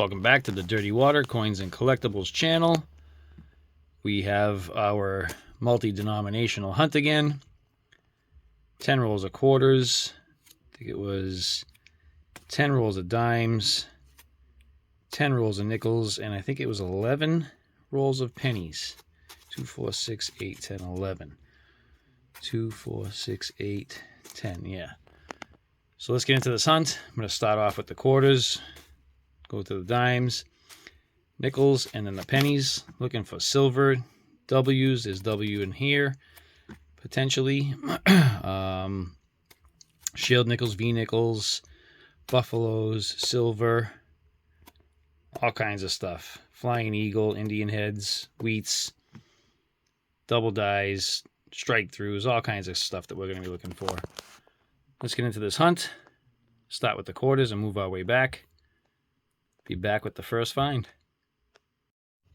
Welcome back to the Dirty Water Coins and Collectibles channel. We have our multi-denominational hunt again. 10 rolls of quarters. I think it was 10 rolls of dimes, 10 rolls of nickels, and I think it was 11 rolls of pennies. 2, 4, 6, 8, 10, 11. 2, 4, 6, 8, 10, yeah. So let's get into this hunt. I'm going to start off with the quarters, go to the dimes, nickels, and then the pennies. Looking for silver W's. There's W in here, potentially. Shield nickels, V nickels, buffaloes, silver, all kinds of stuff. Flying eagle, Indian heads, wheats, double dies, strike throughs, all kinds of stuff that we're going to be looking for. Let's get into this hunt. Start with the quarters and move our way back. Be back with the first find.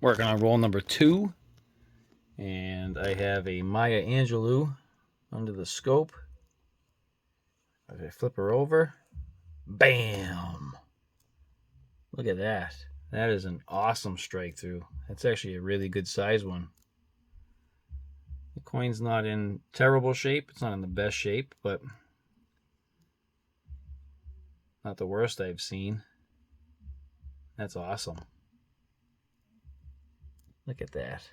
Working on roll number 2. And I have a Maya Angelou under the scope. If I flip her over, bam! Look at that. That is an awesome strike through. That's actually a really good size one. The coin's not in terrible shape. It's not in the best shape, but not the worst I've seen. That's awesome. Look at that.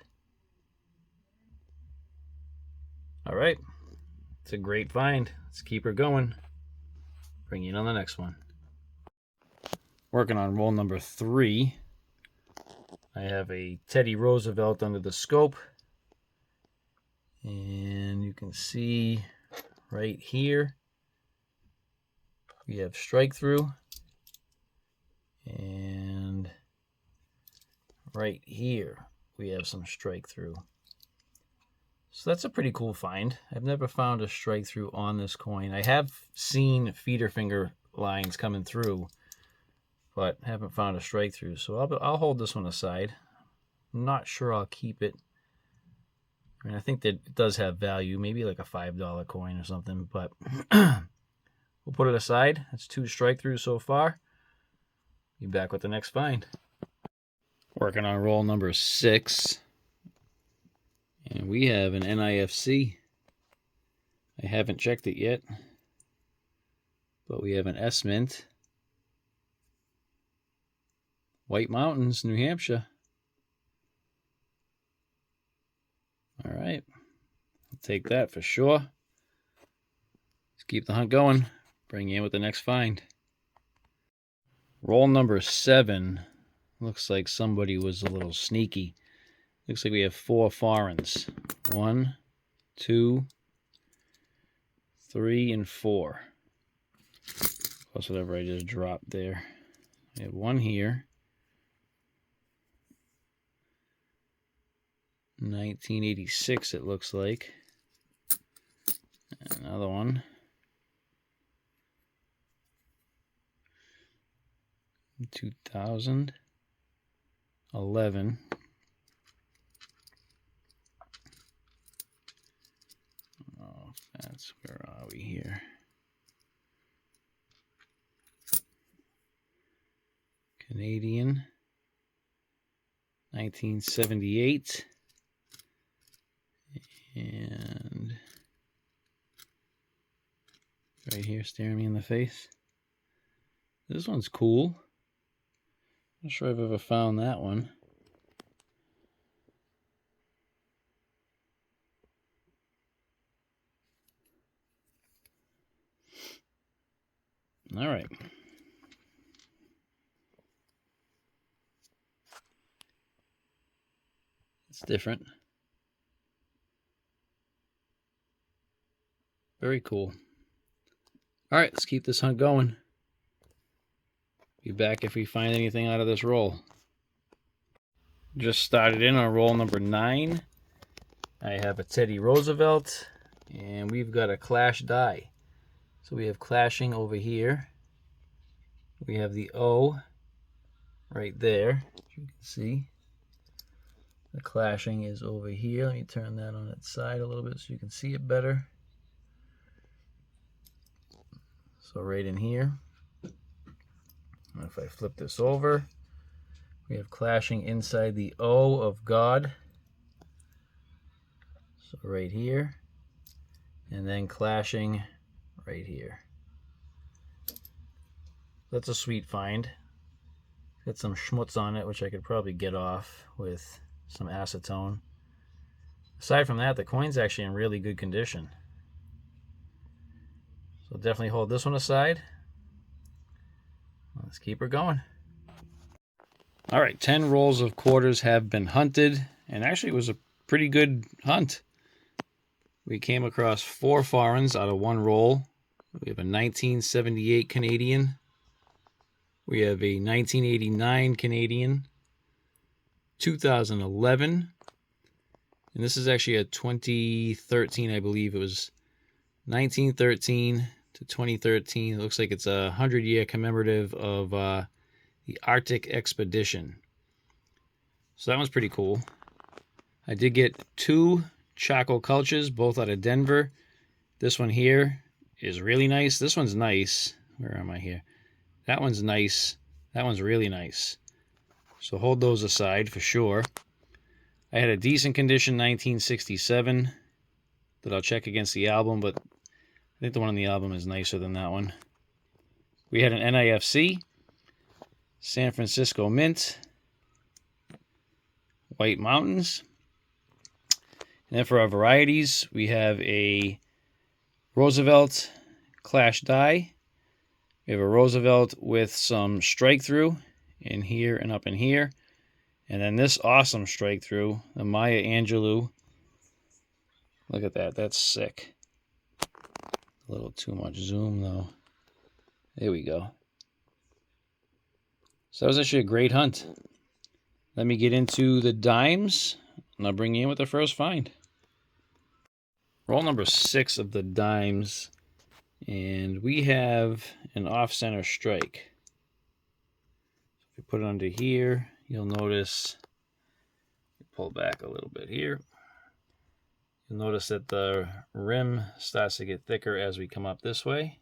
All right. It's a great find. Let's keep her going. Bring you in on the next one. Working on roll number 3. I have a Teddy Roosevelt under the scope. And you can see right here we have strike through. And right here we have some strike through. So that's a pretty cool find. I've never found a strike through on this coin. I have seen feeder finger lines coming through, but haven't found a strike through. So I'll hold this one aside. I'm not sure I'll keep it. I mean, I think that it does have value, maybe like a $5 coin or something, but we'll put it aside. That's 2 strike throughs so far. Be back with the next find. Working on roll number 6. And we have an NIFC. I haven't checked it yet, but we have an S-Mint. White Mountains, New Hampshire. All right. I'll take that for sure. Let's keep the hunt going. Bring you in with the next find. Roll number 7. Looks like somebody was a little sneaky. Looks like we have 4 foreigns. 1, 2, 3, and 4. Plus whatever I just dropped there. We have 1 here. 1986 it looks like. Another one. 2011. Oh, that's, where are we here? Canadian. 1978. And right here staring me in the face. This one's cool. Not sure I've ever found that one. All right. It's different. Very cool. All right, let's keep this hunt going. Be back if we find anything out of this roll. Just started in on roll number 9. I have a Teddy Roosevelt, and we've got a clash die. So we have clashing over here. We have the O right there, as you can see. The clashing is over here. Let me turn that on its side a little bit so you can see it better. So right in here. And if I flip this over, We have clashing inside the O of God. So right here. And then clashing right here. That's a sweet find. Got some schmutz on it, which I could probably get off with some acetone. Aside from that, the coin's actually in really good condition. So definitely hold this one aside. Let's keep her going. All right, 10 rolls of quarters have been hunted, and actually it was a pretty good hunt. We came across 4 foreigns out of 1 roll. We have a 1978 Canadian. We have a 1989 Canadian, 2011, and this is actually a 2013, I believe. It was 1913 to 2013. It looks like it's a 100-year commemorative of the Arctic expedition. So that one's pretty cool. I did get 2 charcoal cultures, both out of Denver. This one here is really nice. This one's nice. Where am I here? That one's nice. That one's really nice. So hold those aside for sure. I had a decent condition 1967 that I'll check against the album, but I think the one on the album is nicer than that one. We had an NIFC, San Francisco Mint, White Mountains. And then for our varieties, we have a Roosevelt Clash Die. We have a Roosevelt with some strike through in here and up in here. And then this awesome strike through, the Maya Angelou. Look at that, that's sick. A little too much zoom though. There we go. So that was actually a great hunt. Let me get into the dimes, and I'll bring you in with the first find. Roll number 6 of the dimes, and we have an off-center strike. If you put it under here, you'll notice, pull back a little bit here, you'll notice that the rim starts to get thicker as we come up this way.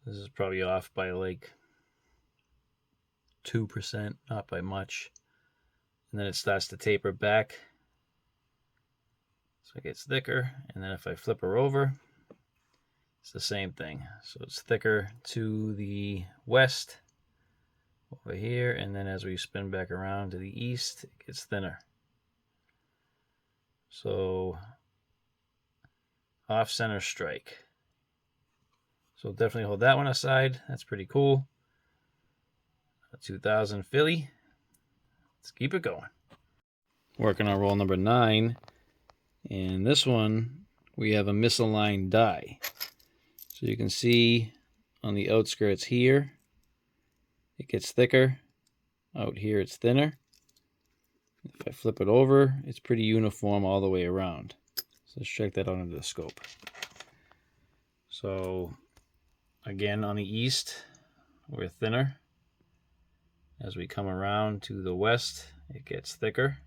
This is probably off by like 2%, not by much. And then it starts to taper back. So it gets thicker, and then if I flip her over, it's the same thing. So it's thicker to the west over here, and then as we spin back around to the east, it gets thinner. So off-center strike. So definitely hold that one aside. That's pretty cool. A 2000 Philly. Let's keep it going. Working on roll number 9. And this one, we have a misaligned die. So you can see on the outskirts here, it gets thicker. Out here, it's thinner. If I flip it over, it's pretty uniform all the way around. So let's check that out under the scope. So again, on the east, we're thinner. As we come around to the west, it gets thicker.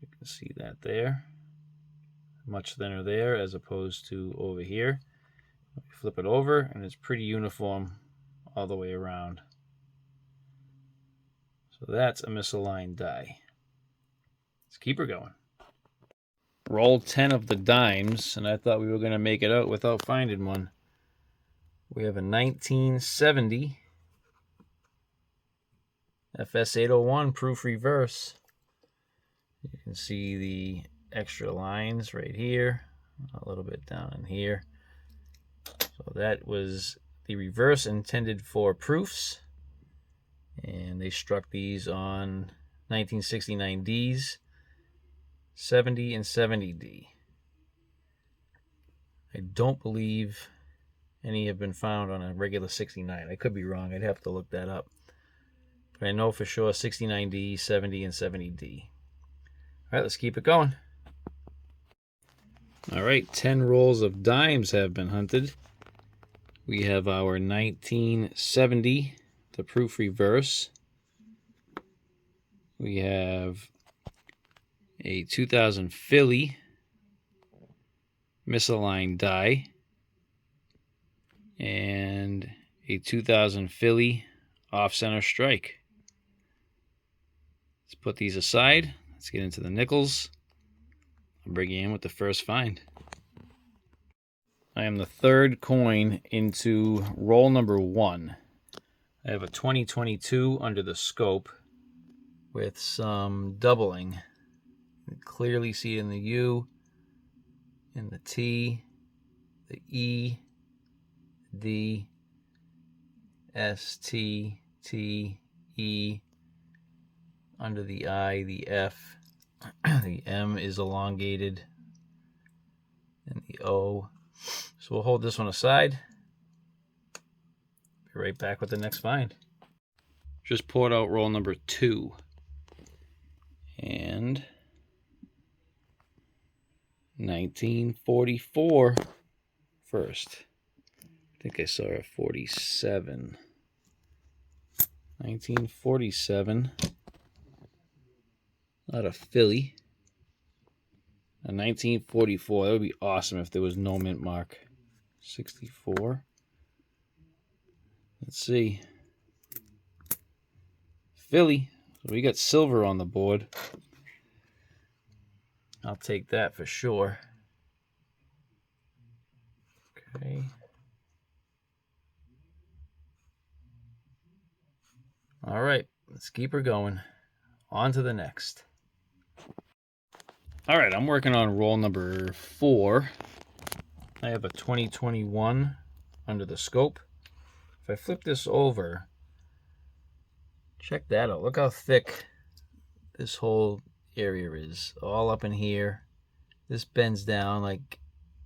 You can see that there. Much thinner there as opposed to over here. We flip it over and it's pretty uniform all the way around. So that's a misaligned die. Let's keep her going. Roll 10 of the dimes, and I thought we were going to make it out without finding one. We have a 1970 FS801 proof reverse. You can see the extra lines right here, a little bit down in here. So that was the reverse intended for proofs, and they struck these on 1969Ds, 70 and 70D. I don't believe any have been found on a regular 69. I could be wrong. I'd have to look that up. But I know for sure 69D, 70, and 70D. All right, let's keep it going. All right, 10 rolls of dimes have been hunted. We have our 1970, the proof reverse. We have a 2000 Philly misaligned die, and a 2000 Philly off-center strike. Let's put these aside. Let's get into the nickels. I'll bring you in with the first find. I am the third coin into roll number 1. I have a 2022 under the scope with some doubling. You can clearly see it in the U, in the T, the E, D, S, T, T, E, under the I, the F, the M is elongated, and the O. So we'll hold this one aside. Be right back with the next find. Just poured out roll number 2. And 1944 first. I think I saw a 47. 1947. Out of Philly. A 1944. That would be awesome if there was no mint mark. 64. Let's see. Philly. So we got silver on the board. I'll take that for sure. Okay. All right, let's keep her going. On to the next. All right, I'm working on roll number 4. I have a 2021 under the scope. If I flip this over, check that out. Look how thick this whole area is. All up in here. This bends down like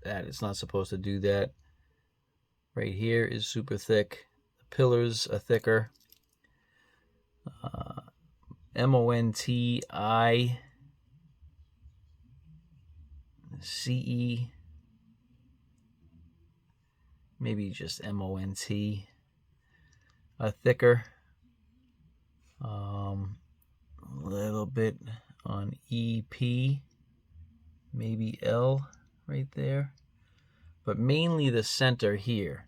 that. It's not supposed to do that. Right here is super thick. The pillars are thicker. MONTI CE, maybe just MONT, thicker. A little bit on EP, maybe L right there, but mainly the center here.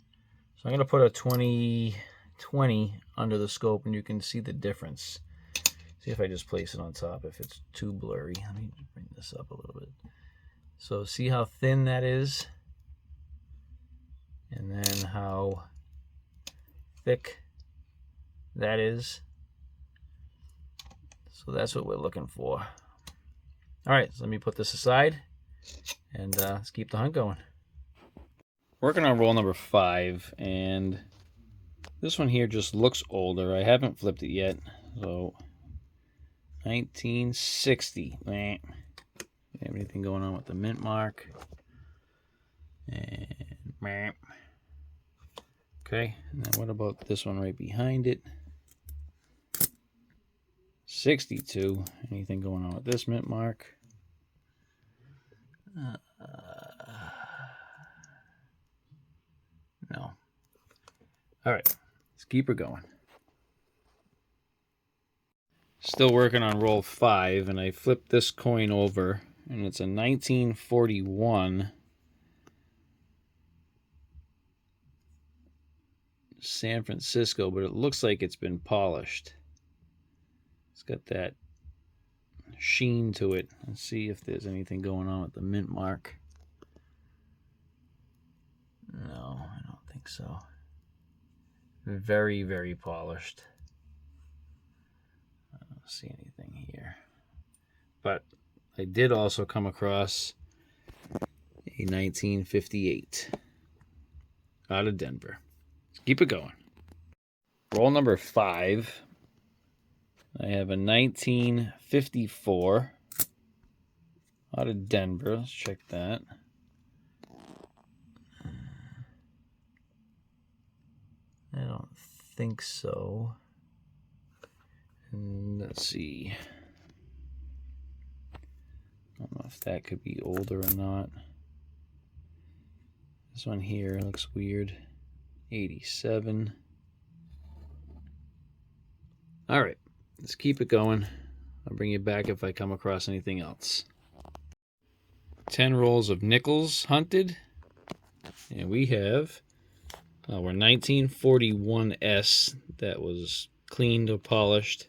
So I'm going to put a 2020 under the scope and you can see the difference. See if I just place it on top, if it's too blurry. Let me bring this up a little bit. So see how thin that is? And then how thick that is. So that's what we're looking for. All right, so let me put this aside and let's keep the hunt going. Working on roll number 5, and this one here just looks older. I haven't flipped it yet, so 1960. Have anything going on with the mint mark? And okay, and then what about this one right behind it? 62. Anything going on with this mint mark? No. All right, let's keep her going. Still working on roll 5, and I flipped this coin over, and it's a 1941 San Francisco, but it looks like it's been polished. It's got that sheen to it. Let's see if there's anything going on with the mint mark. No, I don't think so. Very, very polished. I don't see anything here. But I did also come across a 1958 out of Denver. Let's keep it going. Roll number 5. I have a 1954 out of Denver. Let's check that. I don't think so. And let's see. I don't know if that could be older or not. This one here looks weird. 87. All right, let's keep it going. I'll bring you back if I come across anything else. 10 rolls of nickels hunted. And we have Our 1941S that was cleaned or polished.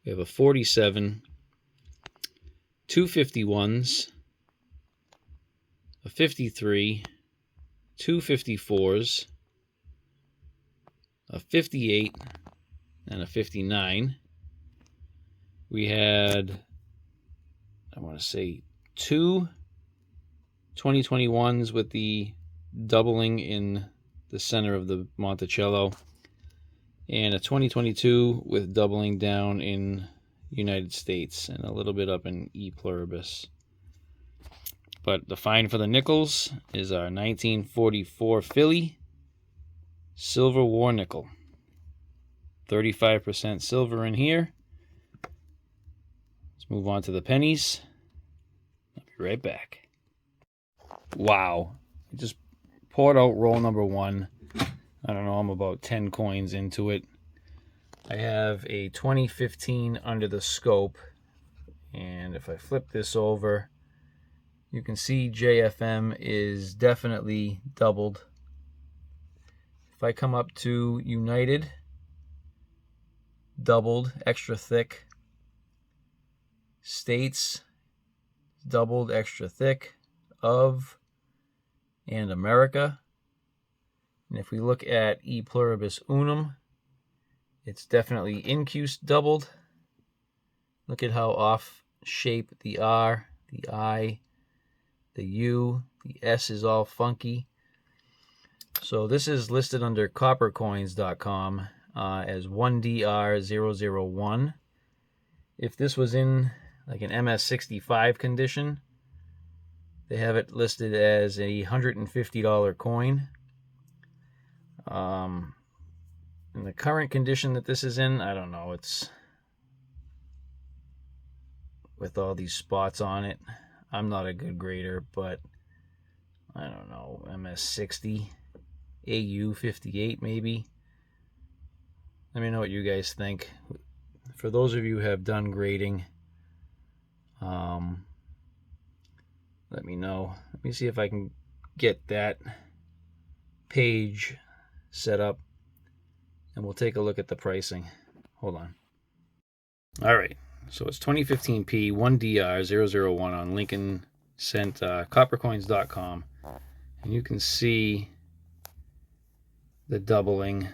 We have a 47, two 51s, a 53, two 54s, a 58, and a 59. We had, I want to say, two 2021s with the doubling in the center of the Monticello, and a 2022 with doubling down in United States and a little bit up in E pluribus. But the find for the nickels is our 1944 Philly Silver War nickel. 35% silver in here. Let's move on to the pennies. I'll be right back. Wow. I just poured out roll number one. I don't know, I'm about 10 coins into it. I have a 2015 under the scope. And if I flip this over, you can see JFM is definitely doubled. If I come up to United, doubled, extra thick. States, doubled, extra thick. Of, and America. And if we look at E pluribus unum, it's definitely incus doubled. Look at how off shape the R, the I, the U, the S is all funky. So this is listed under coppercoins.com as 1DR001. If this was in like an MS65 condition, they have it listed as a $150 coin. In the current condition that this is in, I don't know, it's with all these spots on it. I'm not a good grader, but I don't know, MS60, AU58 maybe. Let me know what you guys think. For those of you who have done grading, let me know. Let me see if I can get that page set up, and we'll take a look at the pricing. Hold on. All right, so it's 2015P 1DR001 on Lincoln Cent coppercoins.com, and you can see the doubling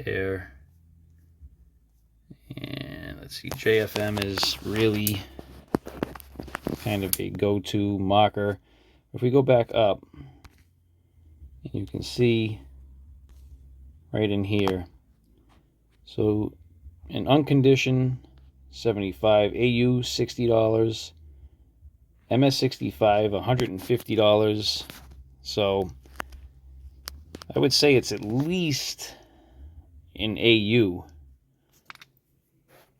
there. And let's see, JFM is really kind of a go-to marker. If we go back up, you can see right in here. So in unconditioned, 75, AU $60, MS65 $150. So I would say it's at least in AU.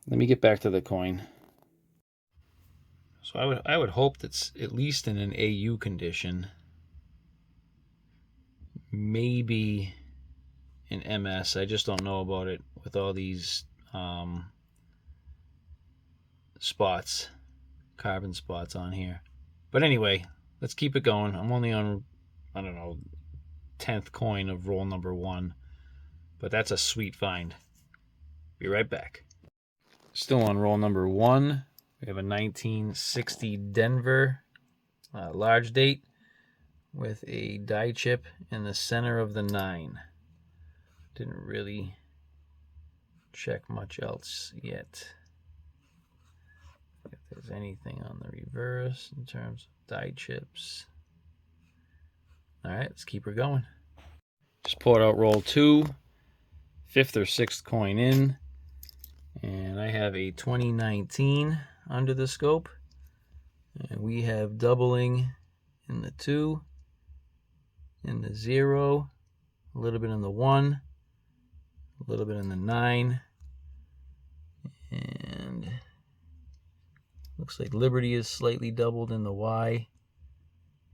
Let me get back to the coin. So I would hope that's at least in an AU condition. Maybe in MS. I just don't know about it with all these spots, carbon spots on here. But anyway, let's keep it going. I'm only on, I don't know, 10th coin of roll number one. But that's a sweet find. Be right back. Still on roll number one. We have a 1960 Denver large date with a die chip in the center of the 9. Didn't really check much else yet. If there's anything on the reverse in terms of die chips. All right, let's keep her going. Just poured out roll two, 5th or 6th coin in, and I have a 2019 under the scope, and we have doubling in the 2, in the 0, a little bit in the 1, a little bit in the 9, and looks like Liberty is slightly doubled in the Y,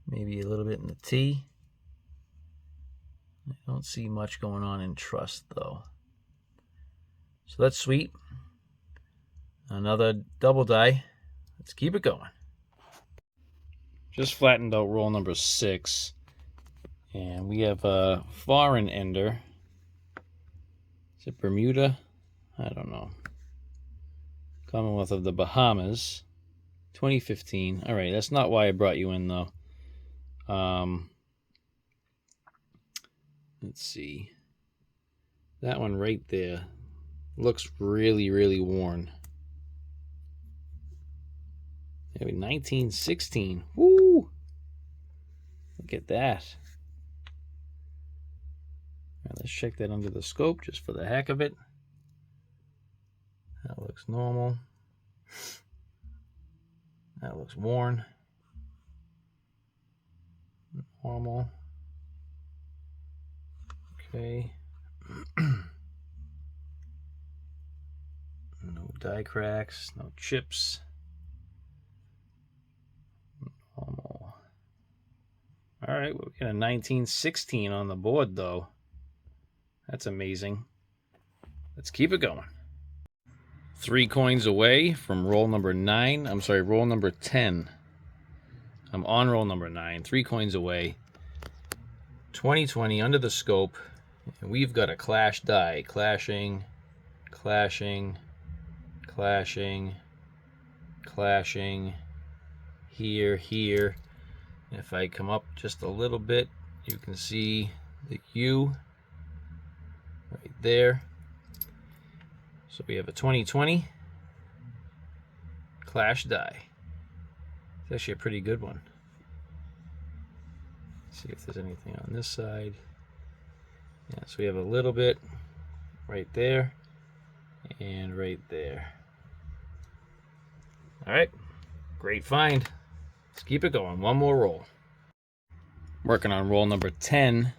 maybe a little bit in the T. I don't see much going on in Trust though. So that's sweet. Another double die. Let's keep it going. Just flattened out roll number 6. And we have a foreign ender. Is it Bermuda? I don't know. Commonwealth of the Bahamas. 2015. All right, that's not why I brought you in, though. Let's see. That one right there looks really, really worn. 1916. Woo! Look at that. All right, let's check that under the scope just for the heck of it. That looks normal. That looks worn. Normal. Okay. No die cracks, no chips. Normal. All right, we got a 1916 on the board, though. That's amazing. Let's keep it going. 3 coins away from roll number 9. I'm sorry, roll number 10. I'm on roll number 9. 3 coins away. 2020 under the scope. And we've got a clash die. Clashing, clashing, clashing, clashing. Here, here. If I come up just a little bit, you can see the U right there. So we have a 2020 clash die. It's actually a pretty good one. Let's see if there's anything on this side. Yeah, so we have a little bit right there and right there. All right, great find. Let's keep it going. One more roll. Working on roll number 10.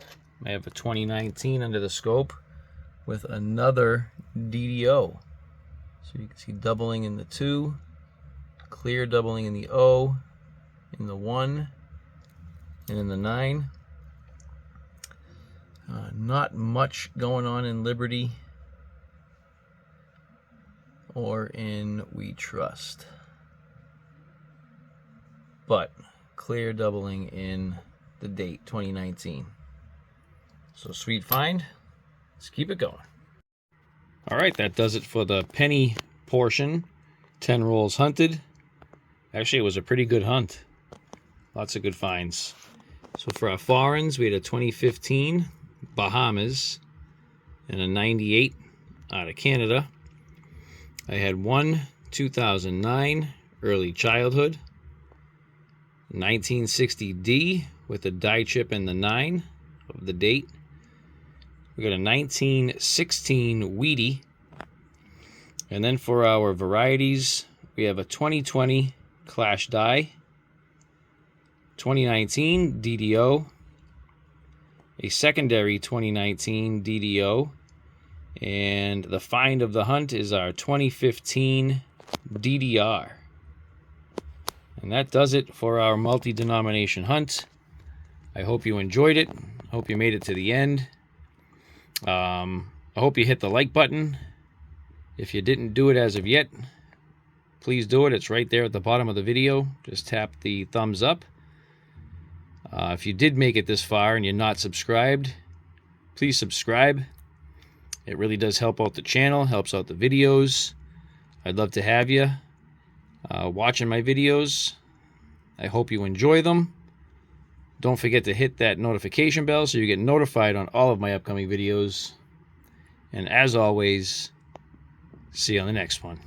I have a 2019 under the scope with another DDO. So you can see doubling in the 2, clear doubling in the O, in the 1, and in the 9. Not much going on in Liberty or in We Trust, but clear doubling in the date 2019. So sweet find. Let's keep it going. All right, that does it for the penny portion. 10 rolls hunted. Actually, it was a pretty good hunt. Lots of good finds. So for our foreigns, we had a 2015 Bahamas and a 98 out of Canada. I had one 2009 early childhood, 1960D with a die chip in the 9 of the date. We got a 1916 Wheatie. And then for our varieties, we have a 2020 Clash Die, 2019 DDO, a secondary 2019 DDO, and the find of the hunt is our 2015 DDR. And that does it for our multi-denomination hunt. I hope you enjoyed it. I hope you made it to the end. I hope you hit the like button. If you didn't do it as of yet, please do it. It's right there at the bottom of the video. Just tap the thumbs up. If you did make it this far and you're not subscribed, please subscribe. It really does help out the channel, helps out the videos. I'd love to have you watching my videos. I hope you enjoy them. Don't forget to hit that notification bell so you get notified on all of my upcoming videos. And as always, see you on the next one.